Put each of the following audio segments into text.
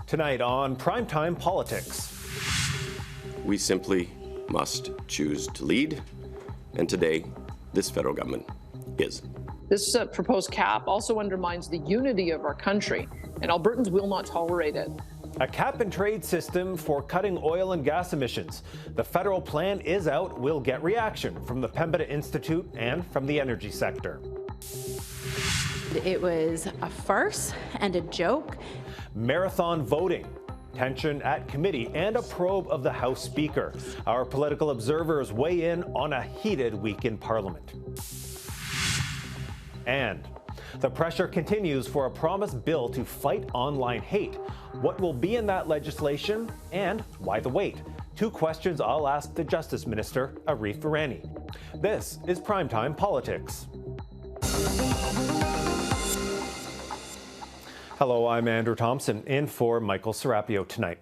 Tonight on Primetime Politics. We simply must choose to lead, and today, this federal government is. This proposed cap also undermines the unity of our country, and Albertans will not tolerate it. A cap-and-trade system for cutting oil and gas emissions. The federal plan is out. We'll get reaction from the Pembina Institute and from the energy sector. It was a farce and a joke. Marathon voting, tension at committee, and a probe of the House Speaker. Our political observers weigh in on a heated week in Parliament. And the pressure continues for a promised bill to fight online hate. What will be in that legislation, and why the wait? Two questions I'll ask the Justice Minister, Arif Virani. This is Primetime Politics. Hello, I'm Andrew Thompson, in for Michael Serapio tonight.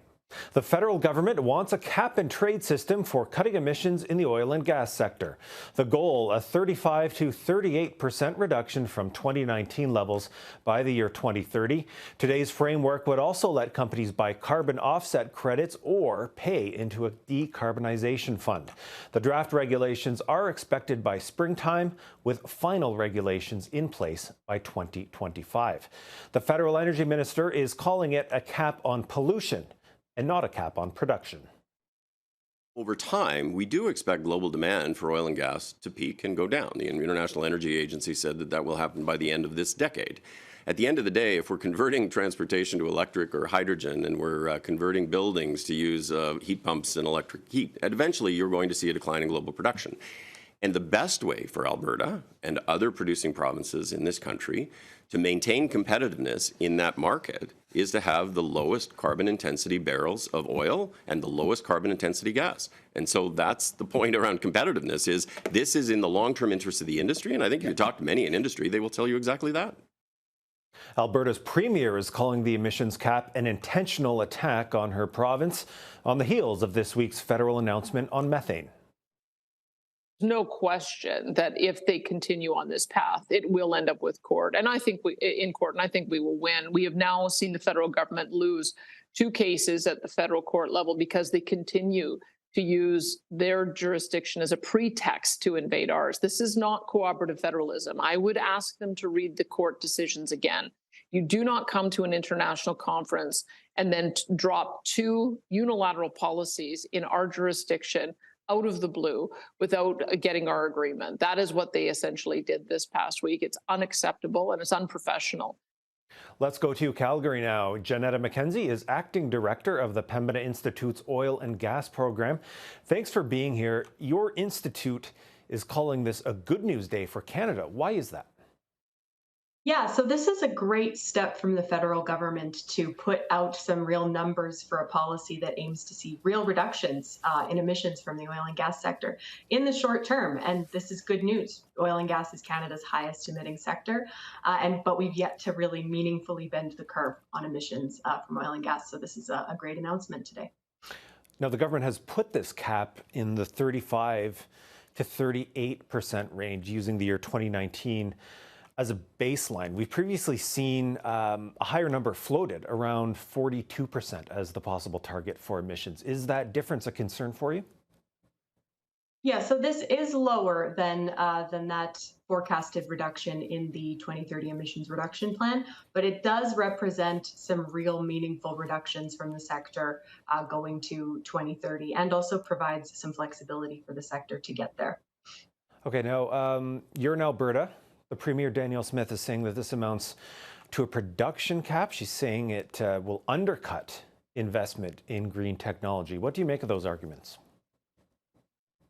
The federal government wants a cap-and-trade system for cutting emissions in the oil and gas sector. The goal, a 35 to 38% reduction from 2019 levels by the year 2030. Today's framework would also let companies buy carbon offset credits or pay into a decarbonization fund. The draft regulations are expected by springtime, with final regulations in place by 2025. The federal energy minister is calling it a cap on pollution and not a cap on production. Over time, we do expect global demand for oil and gas to peak and go down. The International Energy Agency said that will happen by the end of this decade. At the end of the day, if we're converting transportation to electric or hydrogen, and we're converting buildings to use heat pumps and electric heat, eventually you're going to see a decline in global production. And the best way for Alberta and other producing provinces in this country to maintain competitiveness in that market is to have the lowest carbon intensity barrels of oil and the lowest carbon intensity gas. And so that's the point around competitiveness, is this is in the long-term interest of the industry. And I think if you talk to many in industry, they will tell you exactly that. Alberta's premier is calling the emissions cap an intentional attack on her province on the heels of this week's federal announcement on methane. No question that if they continue on this path, it will end up with court. And I think in court, and I think we will win. We have now seen the federal government lose two cases at the federal court level because they continue to use their jurisdiction as a pretext to invade ours. This is not cooperative federalism. I would ask them to read the court decisions again. You do not come to an international conference and then drop two unilateral policies in our jurisdiction out of the blue without getting our agreement. That is what they essentially did this past week. It's unacceptable and it's unprofessional. Let's go to Calgary now. Janetta McKenzie is acting director of the Pembina Institute's oil and gas program. Thanks for being here. Your institute is calling this a good news day for Canada. Why is that? Yeah, so this is a great step from the federal government to put out some real numbers for a policy that aims to see real reductions in emissions from the oil and gas sector in the short term. And this is good news. Oil and gas is Canada's highest emitting sector, but we've yet to really meaningfully bend the curve on emissions from oil and gas. So this is a great announcement today. Now, the government has put this cap in the 35 to 38% range using the year 2019 as a baseline. We've previously seen a higher number floated, around 42% as the possible target for emissions. Is that difference a concern for you? Yeah, so this is lower than that forecasted reduction in the 2030 emissions reduction plan, but it does represent some real meaningful reductions from the sector going to 2030, and also provides some flexibility for the sector to get there. Okay, now you're in Alberta. The Premier, Danielle Smith, is saying that this amounts to a production cap. She's saying it will undercut investment in green technology. What do you make of those arguments?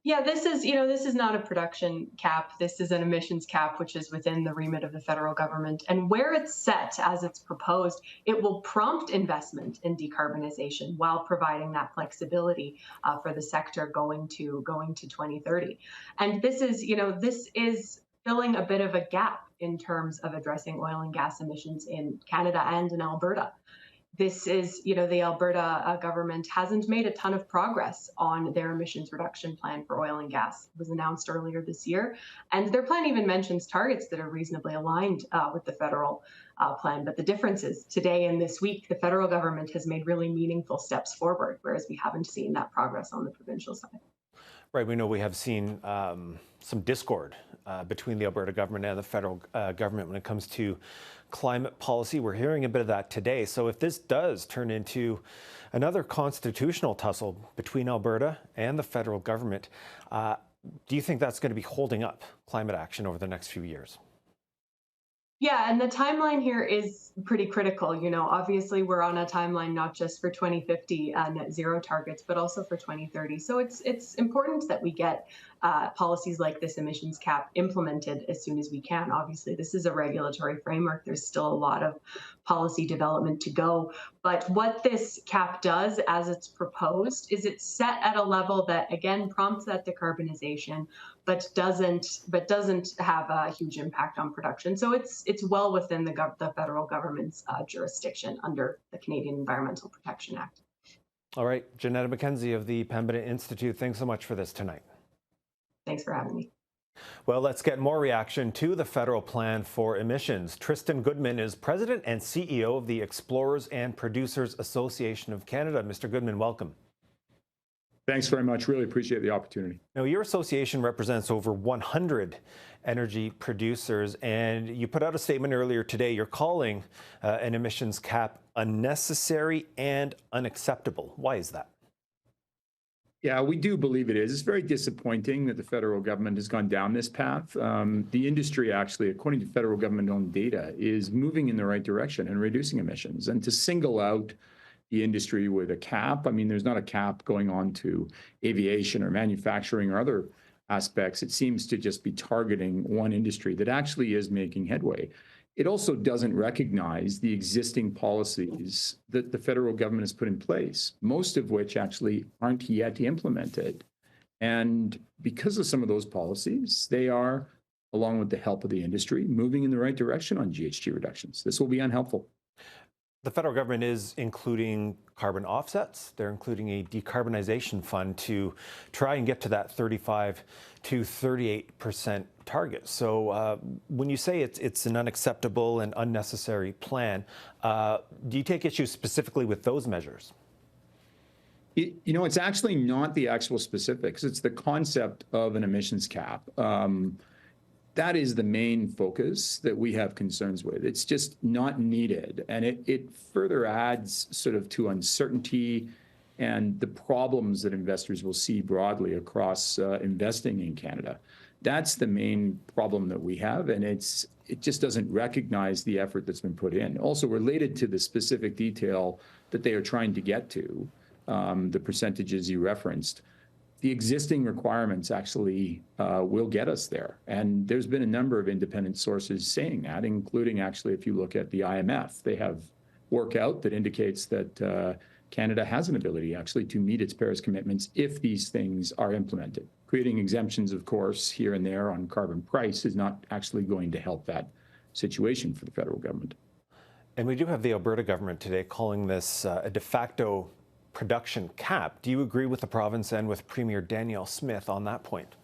Yeah, this is not a production cap. This is an emissions cap, which is within the remit of the federal government. And where it's set, as it's proposed, it will prompt investment in decarbonization while providing that flexibility for the sector going to 2030. And this is filling a bit of a gap in terms of addressing oil and gas emissions in Canada and in Alberta. this is, the Alberta government hasn't made a ton of progress on their emissions reduction plan for oil and gas. It was announced earlier this year, and their plan even mentions targets that are reasonably aligned with the federal plan. But the difference is today and this week, the federal government has made really meaningful steps forward, whereas we haven't seen that progress on the provincial side. Right, we know we have seen some discord between the Alberta government and the federal government when it comes to climate policy. We're hearing a bit of that today. So if this does turn into another constitutional tussle between Alberta and the federal government, do you think that's going to be holding up climate action over the next few years? Yeah, and the timeline here is pretty critical. Obviously we're on a timeline not just for 2050 net zero targets, but also for 2030. So it's important that we get policies like this emissions cap implemented as soon as we can. Obviously, this is a regulatory framework. There's still a lot of policy development to go. But what this cap does, as it's proposed, is it's set at a level that, again, prompts that decarbonization, but doesn't have a huge impact on production. So it's well within the federal government's jurisdiction under the Canadian Environmental Protection Act. All right, Janetta McKenzie of the Pembina Institute, thanks so much for this tonight. Thanks for having me. Well, let's get more reaction to the federal plan for emissions. Tristan Goodman is president and CEO of the Explorers and Producers Association of Canada. Mr. Goodman, welcome. Thanks very much. Really appreciate the opportunity. Now, your association represents over 100 energy producers, and you put out a statement earlier today. You're calling an emissions cap unnecessary and unacceptable. Why is that? Yeah, we do believe it is. It's very disappointing that the federal government has gone down this path. The industry actually, according to federal government-owned data, is moving in the right direction and reducing emissions. And to single out the industry with a cap, I mean, there's not a cap going on to aviation or manufacturing or other aspects. It seems to just be targeting one industry that actually is making headway. It also doesn't recognize the existing policies that the federal government has put in place, most of which actually aren't yet implemented. And because of some of those policies, they are, along with the help of the industry, moving in the right direction on GHG reductions. This will be unhelpful. The federal government is including carbon offsets. They're including a decarbonization fund to try and get to that 35 to 38% target. So when you say it's an unacceptable and unnecessary plan, do you take issue specifically with those measures? It's actually not the actual specifics. It's the concept of an emissions cap. That is the main focus that we have concerns with. It's just not needed. And it further adds sort of to uncertainty and the problems that investors will see broadly across investing in Canada. That's the main problem that we have. And it just doesn't recognize the effort that's been put in. Also related to the specific detail that they are trying to get to, the percentages you referenced, the existing requirements actually will get us there. And there's been a number of independent sources saying that, including actually, if you look at the IMF, they have work out that indicates that Canada has an ability actually to meet its Paris commitments if these things are implemented. Creating exemptions, of course, here and there on carbon price is not actually going to help that situation for the federal government. And we do have the Alberta government today calling this a de facto production cap. Do you agree with the province and with Premier Danielle Smith on that point?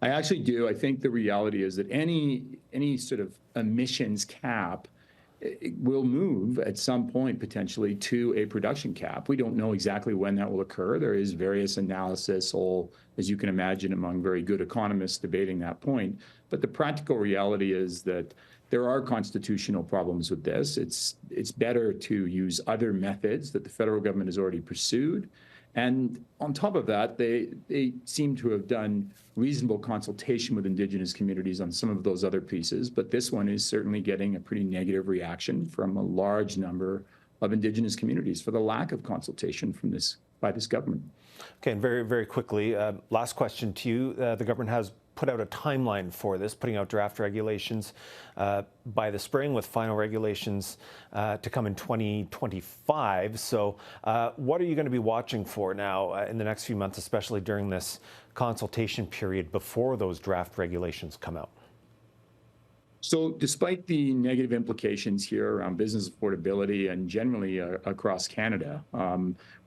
I actually do. I think the reality is that any sort of emissions cap will move at some point potentially to a production cap. We don't know exactly when that will occur. There is various analysis, all, as you can imagine, among very good economists debating that point. But the practical reality is that there are constitutional problems with this. It's better to use other methods that the federal government has already pursued. And on top of that, they seem to have done reasonable consultation with Indigenous communities on some of those other pieces. But this one is certainly getting a pretty negative reaction from a large number of Indigenous communities for the lack of consultation by this government. Okay, and very, very quickly, last question to you. The government has put out a timeline for this, putting out draft regulations by the spring with final regulations to come in 2025. So what are you going to be watching for now in the next few months, especially during this consultation period before those draft regulations come out? So despite the negative implications here around business affordability and generally across Canada,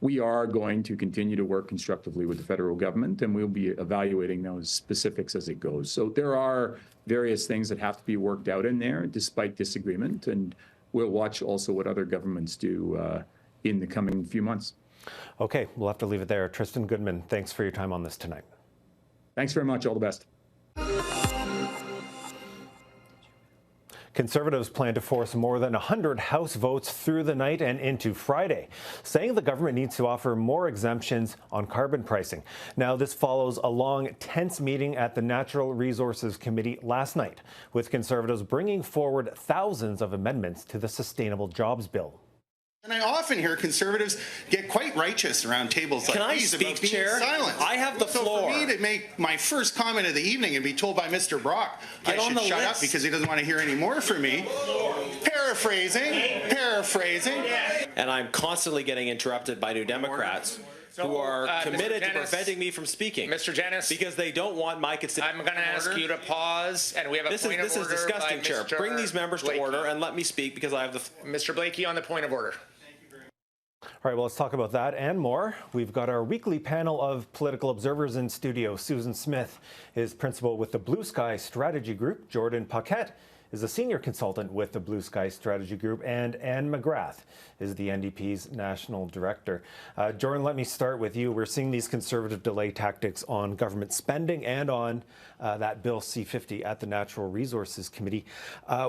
we are going to continue to work constructively with the federal government, and we'll be evaluating those specifics as it goes. So there are various things that have to be worked out in there despite disagreement, and we'll watch also what other governments do in the coming few months. Okay, we'll have to leave it there. Tristan Goodman, thanks for your time on this tonight. Thanks very much. All the best. Conservatives plan to force more than 100 House votes through the night and into Friday, saying the government needs to offer more exemptions on carbon pricing. Now, this follows a long, tense meeting at the Natural Resources Committee last night, with Conservatives bringing forward thousands of amendments to the Sustainable Jobs Bill. And I often hear Conservatives get quite righteous around tables like these about being silent. I have the floor. So for me to make my first comment of the evening and be told by Mr. Brock I should shut up because he doesn't want to hear any more from me, paraphrasing. And I'm constantly getting interrupted by New Democrats who are committed to preventing me from speaking. Mr. Janus, because they don't want my constituents. I'm going to ask you to pause, and we have a point of order. This is disgusting, Chair. Bring these members to order and let me speak because I have the... Mr. Blakey on the point of order. All right, well, let's talk about that and more. We've got our weekly panel of political observers in studio. Susan Smith is principal with the Blue Sky Strategy Group. Jordan Paquet is a senior consultant with the Blue Sky Strategy Group. And Anne McGrath is the NDP's national director. Jordan, let me start with you. We're seeing these Conservative delay tactics on government spending and on that Bill C-50 at the Natural Resources Committee.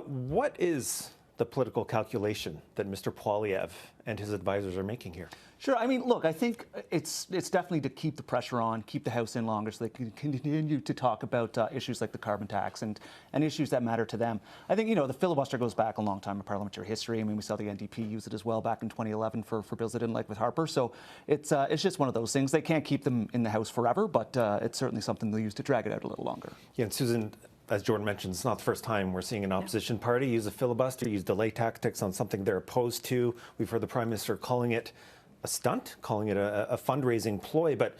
What is the political calculation that Mr. Poilievre and his advisors are making here? Sure. I mean, look, I think it's definitely to keep the pressure on, keep the House in longer so they can continue to talk about issues like the carbon tax and issues that matter to them. I think, the filibuster goes back a long time in parliamentary history. I mean, we saw the NDP use it as well back in 2011 for bills they didn't like with Harper. So it's just one of those things. They can't keep them in the House forever, but it's certainly something they'll use to drag it out a little longer. Yeah, and Susan, as Jordan mentioned, it's not the first time we're seeing an opposition party use a filibuster, use delay tactics on something they're opposed to. We've heard the Prime Minister calling it a stunt, calling it a fundraising ploy. But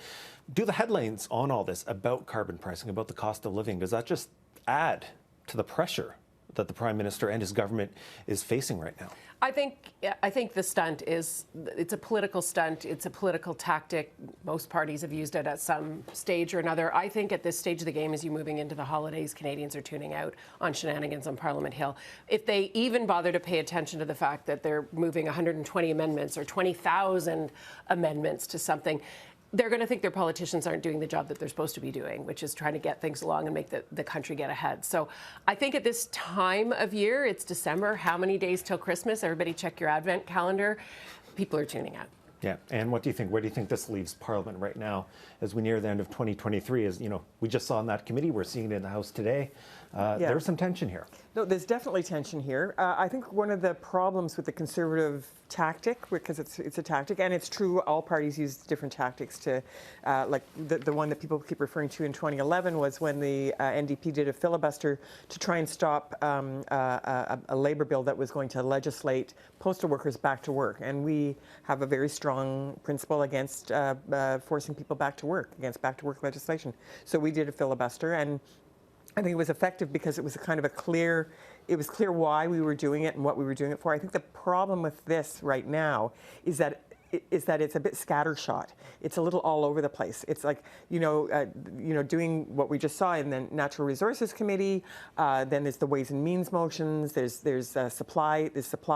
do the headlines on all this about carbon pricing, about the cost of living, does that just add to the pressure that the Prime Minister and his government is facing right now? I think the stunt it's a political stunt. It's a political tactic. Most parties have used it at some stage or another. I think at this stage of the game, as you're moving into the holidays, Canadians are tuning out on shenanigans on Parliament Hill. If they even bother to pay attention to the fact that they're moving 120 amendments or 20,000 amendments to something, they're going to think their politicians aren't doing the job that they're supposed to be doing, which is trying to get things along and make the country get ahead. So I think at this time of year, it's December, how many days till Christmas? Everybody check your Advent calendar. People are tuning out. Yeah, and what do you think? Where do you think this leaves Parliament right now as we near the end of 2023? As we just saw in that committee, we're seeing it in the House today. There's some tension here. No, there's definitely tension here. I think one of the problems with the Conservative tactic, because it's a tactic, and it's true, all parties use different tactics to, like the one that people keep referring to in 2011 was when the NDP did a filibuster to try and stop a Labour bill that was going to legislate postal workers back to work. And we have a very strong principle against forcing people back to work, against back to work legislation. So we did a filibuster, and I think it was effective because it was it was clear why we were doing it and what we were doing it for. I think the problem with this right now is that it's a bit scattershot. It's a little all over the place. It's like, doing what we just saw in the Natural Resources Committee. Then there's the Ways and Means motions. There's supply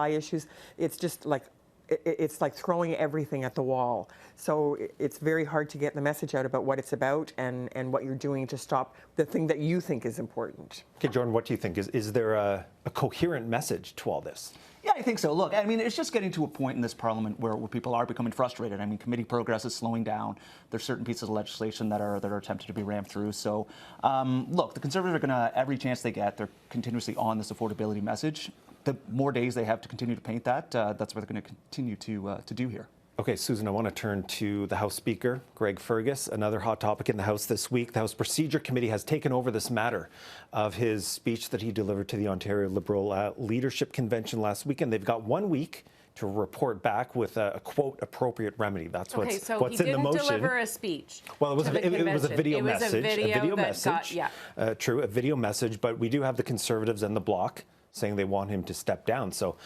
issues. It's just like, it's like throwing everything at the wall. So it's very hard to get the message out about what it's about and what you're doing to stop the thing that you think is important. Okay, Jordan, what do you think? Is there a coherent message to all this? Yeah, I think so. Look, I mean, it's just getting to a point in this Parliament where people are becoming frustrated. I mean, committee progress is slowing down. There's certain pieces of legislation that are attempted to be rammed through. So, look, the Conservatives are going to, every chance they get, they're continuously on this affordability message. The more days they have to continue to paint that, that's what they're going to continue to do here. Okay, Susan, I want to turn to the House Speaker, Greg Fergus. Another hot topic in the House this week. The House Procedure Committee has taken over this matter of his speech that he delivered to the Ontario Liberal Leadership Convention last week, and they've got 1 week to report back with a quote appropriate remedy. That's Okay, so what's he in the didn't motion. deliver a speech. Well, it was a video message. A video message. True, a video message. But we do have the Conservatives and the Bloc saying they want him to step down. So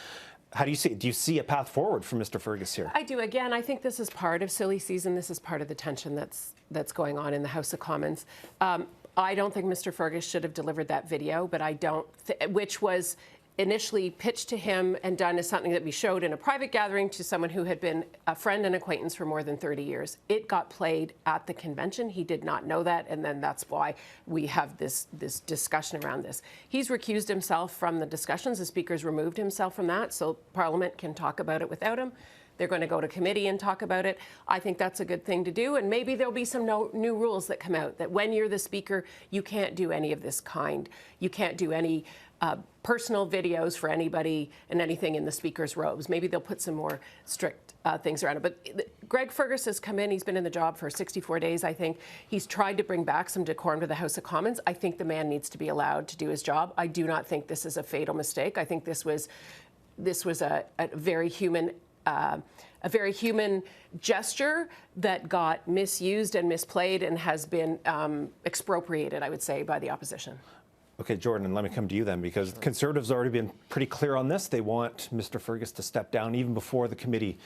how do you see it? Do you see a path forward for Mr. Fergus here? I do. Again, I think this is part of silly season. This is part of the tension that's going on in the House of Commons. I don't think Mr. Fergus should have delivered that video, but I don't, which was initially pitched to him and done as something that we showed in a private gathering to someone who had been a friend and acquaintance for more than 30 years. It got played at the convention. He did not know that, and then that's why we have this discussion around this. He's recused himself from the discussions. The Speaker's removed himself from that, so Parliament can talk about it without him. They're going to go to committee and talk about it. I think that's a good thing to do. And maybe there'll be some new rules that come out that when you're the Speaker, you can't do any of this kind. You can't do any personal videos for anybody and anything in the Speaker's robes. Maybe they'll put some more strict things around it. But Greg Fergus has come in. He's been in the job for 64 days, I think. He's tried to bring back some decorum to the House of Commons. I think the man needs to be allowed to do his job. I do not think this is a fatal mistake. I think this was a very human gesture that got misused and misplayed and has been expropriated, I would say, by the opposition. Okay, Jordan, let me come to you then, because the Conservatives have already been pretty clear on this. They want Mr. Fergus to step down even before the committee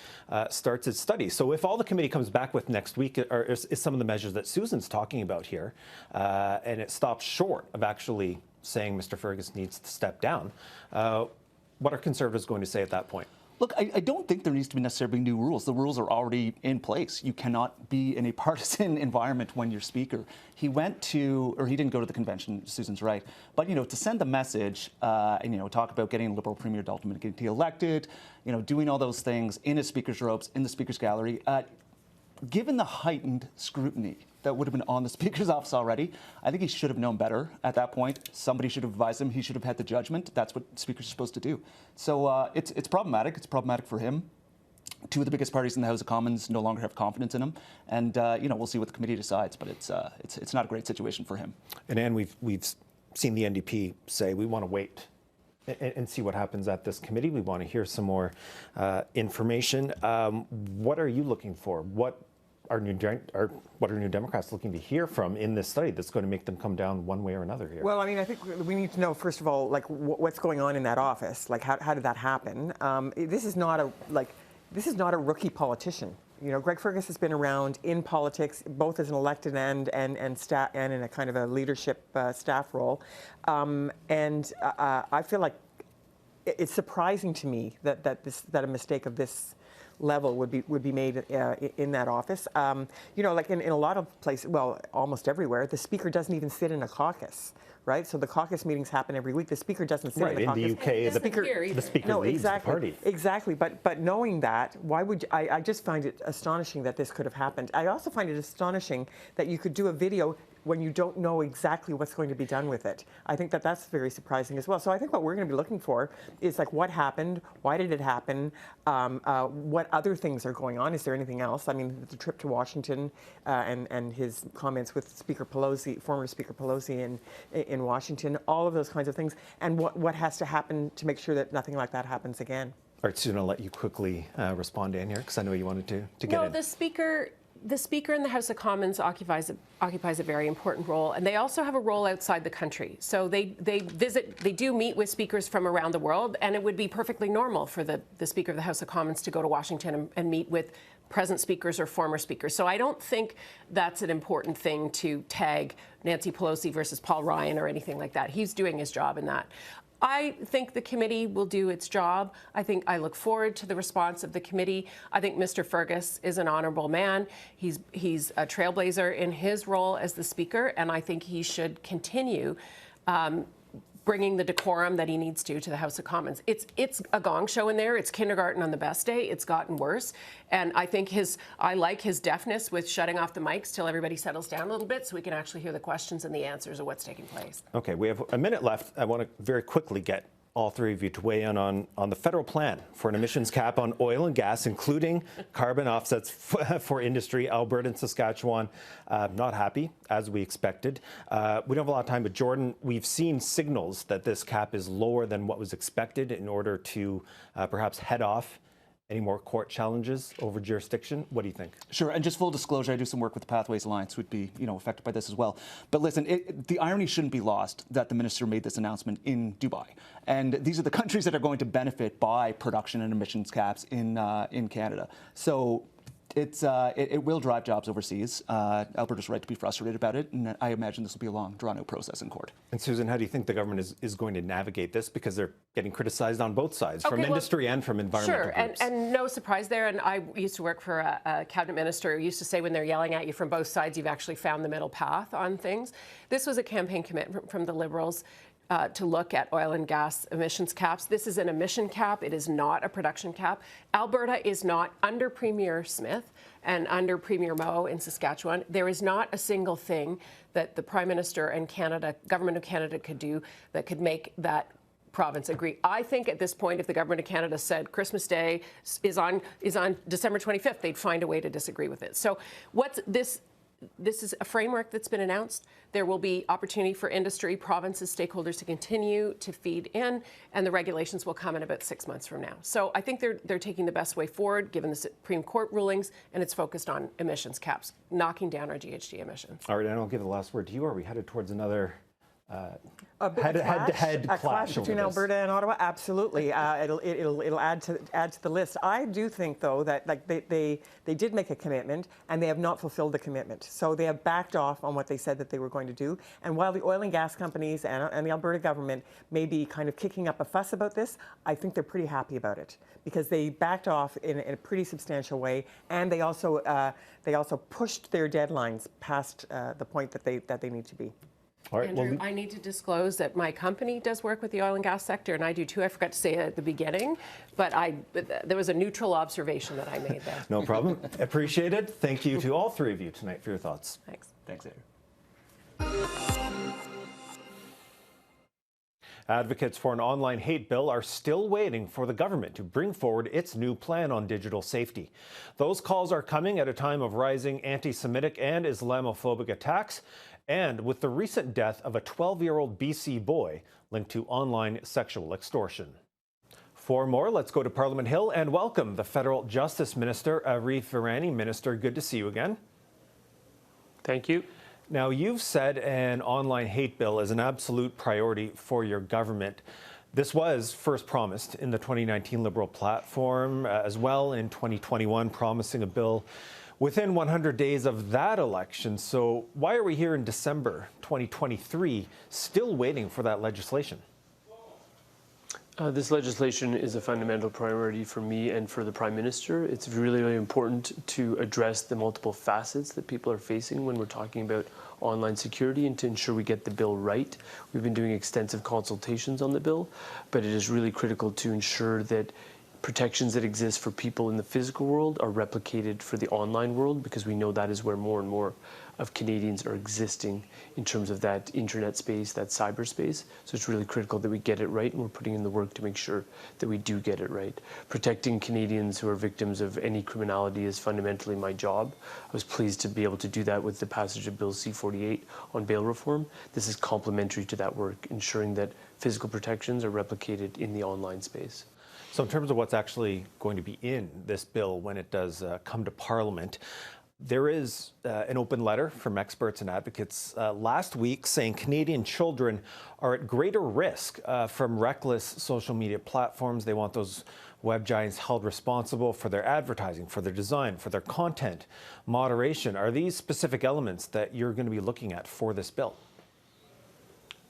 starts its study. So if all the committee comes back with next week is some of the measures that Susan's talking about here, and it stops short of actually saying Mr. Fergus needs to step down, what are Conservatives going to say at that point? Look, I don't think there needs to be necessarily new rules. The rules are already in place. You cannot be in a partisan environment when you're Speaker. He didn't go to the convention, Susan's right. But, to send the message and, talk about getting a Liberal Premier to ultimately get elected, doing all those things in his Speaker's robes, in the Speaker's gallery, given the heightened scrutiny that would have been on the Speaker's office already, I think he should have known better at that point. Somebody should have advised him. He should have had the judgment. That's what Speakers are supposed to do. So it's problematic. It's problematic for him. Two of the biggest parties in the House of Commons no longer have confidence in him, and we'll see what the committee decides. But it's not a great situation for him. And Anne, we've seen the NDP say we want to wait and see what happens at this committee. We want to hear some more information. What are you looking for? What are New Democrats looking to hear from in this study that's going to make them come down one way or another here? Well, I think we need to know, first of all, what's going on in that office. How did that happen? This is not a rookie politician. Greg Fergus has been around in politics, both as an elected and in a kind of a leadership staff role. I feel like it's surprising to me that a mistake of this level would be made in that office. Like in a lot of places, well, almost everywhere, the Speaker doesn't even sit in a caucus, right? So the caucus meetings happen every week. The Speaker doesn't sit in the caucus. In the UK, the Speaker leads the party. Exactly. But knowing that, why would I just find it astonishing that this could have happened. I also find it astonishing that you could do a video when you don't know exactly what's going to be done with it. I think that's very surprising as well. So I think what we're going to be looking for is what happened, why did it happen, what other things are going on, is there anything else? I mean, the trip to Washington and his comments with former Speaker Pelosi in Washington, all of those kinds of things, and what has to happen to make sure that nothing like that happens again. All right, Susan, I'll let you quickly respond, Anne, here, because I know you wanted to get in. The Speaker in the House of Commons occupies a very important role, and they also have a role outside the country. So they do meet with speakers from around the world, and it would be perfectly normal for the Speaker of the House of Commons to go to Washington and meet with present speakers or former speakers. So I don't think that's an important thing to tag Nancy Pelosi versus Paul Ryan or anything like that. He's doing his job in that. I think the committee will do its job. I look forward to the response of the committee. I think Mr. Fergus is an honorable man. He's a trailblazer in his role as the Speaker, and I think he should continue bringing the decorum that he needs to the House of Commons. It's a gong show in there. It's kindergarten on the best day. It's gotten worse. And I like his deafness with shutting off the mics till everybody settles down a little bit so we can actually hear the questions and the answers of what's taking place. Okay, we have a minute left. I want to very quickly get all three of you to weigh in on the federal plan for an emissions cap on oil and gas, including carbon offsets for industry. Alberta and Saskatchewan not happy, as we expected. We don't have a lot of time, but Jordan, we've seen signals that this cap is lower than what was expected in order to perhaps head off any more court challenges over jurisdiction? What do you think? Sure, and just full disclosure, I do some work with the Pathways Alliance, would be affected by this as well. But listen, the irony shouldn't be lost that the minister made this announcement in Dubai, and these are the countries that are going to benefit by production and emissions caps in Canada. So it will drive jobs overseas. Alberta's right to be frustrated about it, and I imagine this will be a long, drawn-out process in court. And Susan, how do you think the government is going to navigate this? Because they're getting criticized on both sides, from industry and from environmental groups. Sure, and no surprise there. And I used to work for a cabinet minister who used to say when they're yelling at you from both sides, you've actually found the middle path on things. This was a campaign commitment from the Liberals to look at oil and gas emissions caps. This is an emission cap. It is not a production cap. Alberta is not under Premier Smith and under Premier Moe in Saskatchewan. There is not a single thing that the Prime Minister and Government of Canada could do that could make that province agree. I think at this point, if the Government of Canada said Christmas Day is on December 25th, they'd find a way to disagree with it. So what's this? This is a framework that's been announced. There will be opportunity for industry, provinces, stakeholders to continue to feed in, and the regulations will come in about 6 months from now. So I think they're taking the best way forward, given the Supreme Court rulings, and it's focused on emissions caps, knocking down our GHG emissions. All right, and I'll give the last word to you. Are we headed towards another head-to-head clash clash between Alberta and Ottawa? Absolutely. It'll add to the list. I do think, though, that they did make a commitment and they have not fulfilled the commitment. So they have backed off on what they said that they were going to do. And while the oil and gas companies and the Alberta government may be kind of kicking up a fuss about this, I think they're pretty happy about it because they backed off in a pretty substantial way, and they also pushed their deadlines past the point that they need to be. All right, Andrew, I need to disclose that my company does work with the oil and gas sector, and I do too. I forgot to say it at the beginning, but there was a neutral observation that I made there. No problem. Appreciated. Thank you to all three of you tonight for your thoughts. Thanks. Thanks, Andrew. Advocates for an online hate bill are still waiting for the government to bring forward its new plan on digital safety. Those calls are coming at a time of rising anti-Semitic and Islamophobic attacks, and with the recent death of a 12-year-old BC boy linked to online sexual extortion. For more, let's go to Parliament Hill and welcome the Federal Justice Minister, Arif Virani. Minister, good to see you again. Thank you. Now, you've said an online hate bill is an absolute priority for your government. This was first promised in the 2019 Liberal platform, as well in 2021, promising a bill within 100 days of that election. So why are we here in December 2023 still waiting for that legislation? This legislation is a fundamental priority for me and for the Prime Minister. It's really, really important to address the multiple facets that people are facing when we're talking about online security and to ensure we get the bill right. We've been doing extensive consultations on the bill, but it is really critical to ensure that protections that exist for people in the physical world are replicated for the online world, because we know that is where more and more of Canadians are existing in terms of that internet space, that cyberspace. So it's really critical that we get it right, and we're putting in the work to make sure that we do get it right. Protecting Canadians who are victims of any criminality is fundamentally my job. I was pleased to be able to do that with the passage of Bill C-48 on bail reform. This is complementary to that work, ensuring that physical protections are replicated in the online space. So in terms of what's actually going to be in this bill when it does come to Parliament, there is an open letter from experts and advocates last week saying Canadian children are at greater risk from reckless social media platforms. They want those web giants held responsible for their advertising, for their design, for their content moderation. Are these specific elements that you're going to be looking at for this bill?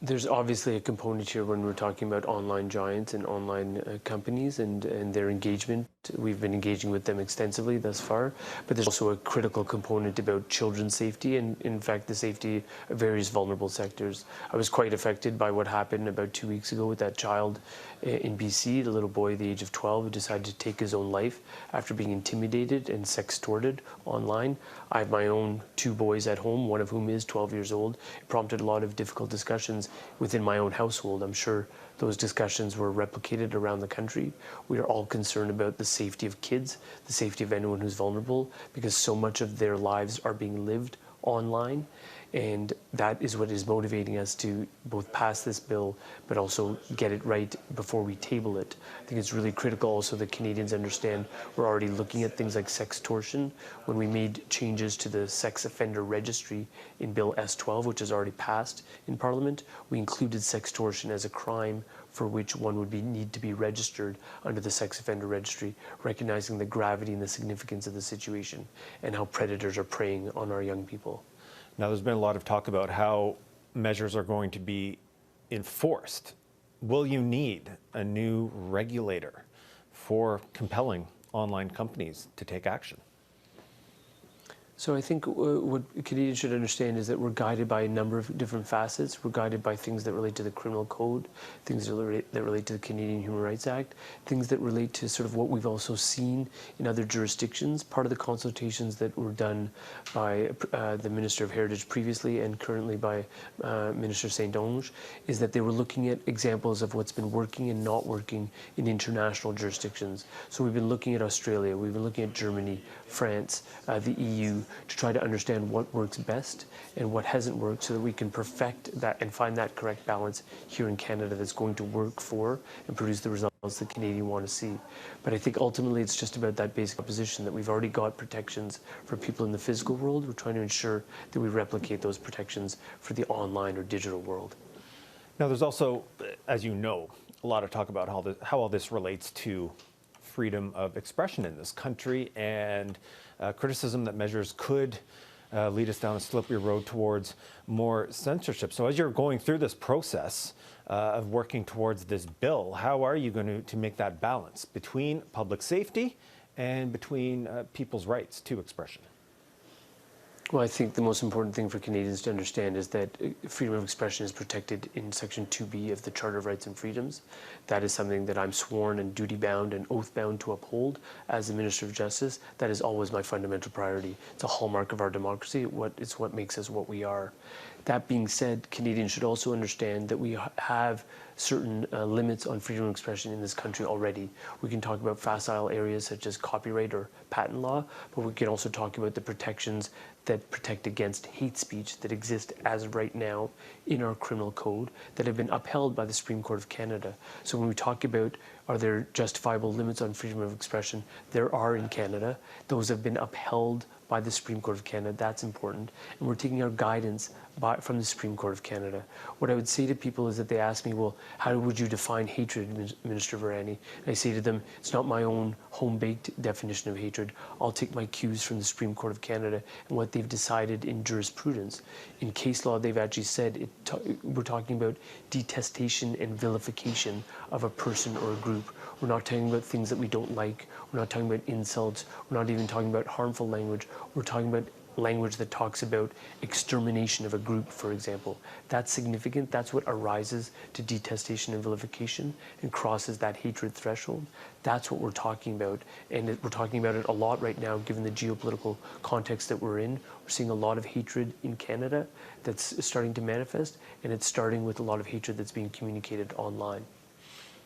There's obviously a component here when we're talking about online giants and online companies and their engagement. We've been engaging with them extensively thus far, but there's also a critical component about children's safety and, in fact, the safety of various vulnerable sectors. I was quite affected by what happened about 2 weeks ago with that child in BC, the little boy at the age of 12 who decided to take his own life after being intimidated and sextorted online. I have my own 2 boys at home, one of whom is 12 years old. It prompted a lot of difficult discussions within my own household. I'm sure those discussions were replicated around the country. We are all concerned about the safety of kids, the safety of anyone who's vulnerable, because so much of their lives are being lived online. And that is what is motivating us to both pass this bill, but also get it right before we table it. I think it's really critical also that Canadians understand we're already looking at things like sextortion. When we made changes to the sex offender registry in Bill S12, which has already passed in Parliament, we included sextortion as a crime for which one would need to be registered under the sex offender registry, recognizing the gravity and the significance of the situation and how predators are preying on our young people. Now, there's been a lot of talk about how measures are going to be enforced. Will you need a new regulator for compelling online companies to take action? So I think what Canadians should understand is that we're guided by a number of different facets. We're guided by things that relate to the criminal code, things that relate to the Canadian Human Rights Act, things that relate to sort of what we've also seen in other jurisdictions. Part of the consultations that were done by the Minister of Heritage previously and currently by Minister Saint-Onge is that they were looking at examples of what's been working and not working in international jurisdictions. So we've been looking at Australia, we've been looking at Germany, France, the EU, to try to understand what works best and what hasn't worked so that we can perfect that and find that correct balance here in Canada that's going to work for and produce the results that Canadians want to see. But I think ultimately it's just about that basic proposition that we've already got protections for people in the physical world. We're trying to ensure that we replicate those protections for the online or digital world. Now, there's also, as you know, a lot of talk about how all this relates to freedom of expression in this country and criticism that measures could lead us down a slippery road towards more censorship. So as you're going through this process of working towards this bill, how are you going to make that balance between public safety and between people's rights to expression? Well, I think the most important thing for Canadians to understand is that freedom of expression is protected in Section 2B of the Charter of Rights and Freedoms. That is something that I'm sworn and duty-bound and oath-bound to uphold as the Minister of Justice. That is always my fundamental priority. It's a hallmark of our democracy. It's what makes us what we are. That being said, Canadians should also understand that we have certain limits on freedom of expression in this country already. We can talk about facile areas such as copyright or patent law, but we can also talk about the protections that protect against hate speech that exist as of right now in our criminal code that have been upheld by the Supreme Court of Canada. So when we talk about are there justifiable limits on freedom of expression, there are in Canada. Those have been upheld by the Supreme Court of Canada. That's important. And we're taking our guidance from the Supreme Court of Canada. What I would say to people is that they ask me, well, how would you define hatred, Minister Virani? And I say to them, it's not my own home-baked definition of hatred. I'll take my cues from the Supreme Court of Canada and what they've decided in jurisprudence. In case law, they've actually said we're talking about detestation and vilification of a person or a group. We're not talking about things that we don't like. We're not talking about insults. We're not even talking about harmful language. We're talking about language that talks about extermination of a group, for example. That's significant. That's what arises to detestation and vilification and crosses that hatred threshold. That's what we're talking about. And we're talking about it a lot right now, given the geopolitical context that we're in. We're seeing a lot of hatred in Canada that's starting to manifest, and it's starting with a lot of hatred that's being communicated online.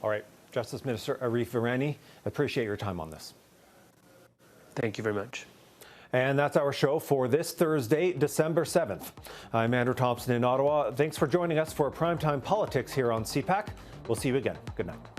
All right. Justice Minister Arif Virani, appreciate your time on this. Thank you very much. And that's our show for this Thursday, December 7th. I'm Andrew Thompson in Ottawa. Thanks for joining us for Primetime Politics here on CPAC. We'll see you again. Good night.